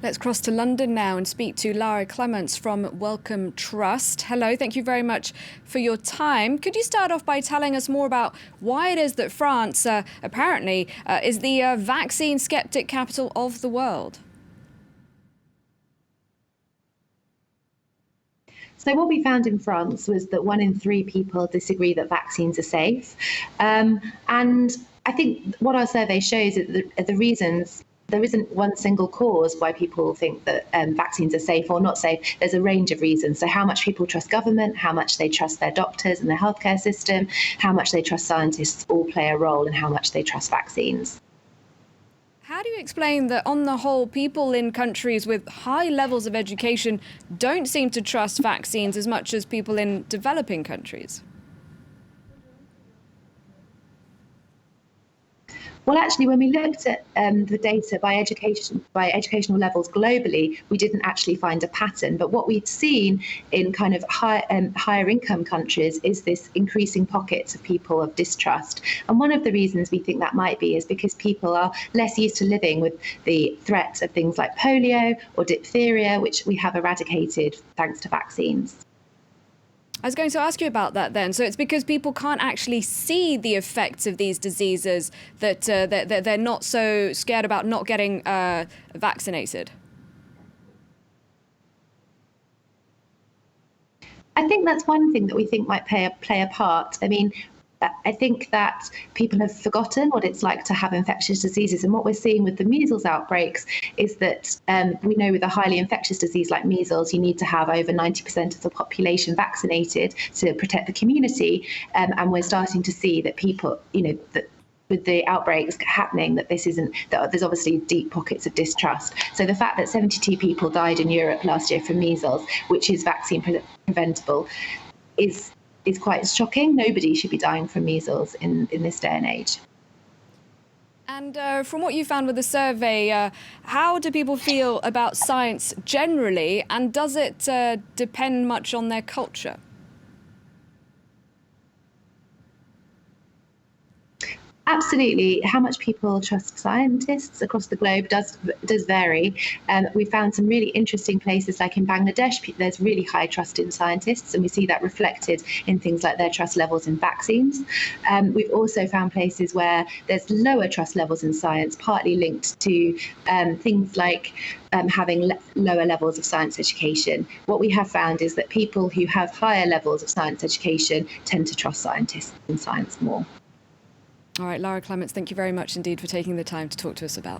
Let's cross to London now and speak to Lara Clements from Wellcome Trust. Hello, thank you very much for your time. Could you start off by telling us more about why it is that France apparently is the vaccine skeptic capital of the world? So what we found in France was that 1 in 3 people disagree that vaccines are safe. And I think what our survey shows is that the reasons, there isn't one single cause why people think that vaccines are safe or not safe. There's a range of reasons. So how much people trust government, how much they trust their doctors and their healthcare system, how much they trust scientists all play a role, and how much they trust vaccines. How do you explain that, on the whole, people in countries with high levels of education don't seem to trust vaccines as much as people in developing countries? Well, actually, when we looked at the data by educational levels globally, we didn't actually find a pattern. But what we've seen in kind of higher income countries is this increasing pockets of people of distrust. And one of the reasons we think that might be is because people are less used to living with the threat of things like polio or diphtheria, which we have eradicated thanks to vaccines. I was going to ask you about that then. So it's because people can't actually see the effects of these diseases that they're not so scared about not getting vaccinated. I think that's one thing that we think might play a part. I mean, I think that people have forgotten what it's like to have infectious diseases. And what we're seeing with the measles outbreaks is that we know with a highly infectious disease like measles, you need to have over 90% of the population vaccinated to protect the community. And we're starting to see that people, that with the outbreaks happening, that there's obviously deep pockets of distrust. So the fact that 72 people died in Europe last year from measles, which is vaccine preventable, is quite shocking. Nobody should be dying from measles in this day and age. And from what you found with the survey, how do people feel about science generally, and does it depend much on their culture? Absolutely. How much people trust scientists across the globe does vary. We found some really interesting places, like in Bangladesh, there's really high trust in scientists, and we see that reflected in things like their trust levels in vaccines. We've also found places where there's lower trust levels in science, partly linked to things like having lower levels of science education. What we have found is that people who have higher levels of science education tend to trust scientists and science more. All right, Lara Clements, thank you very much indeed for taking the time to talk to us about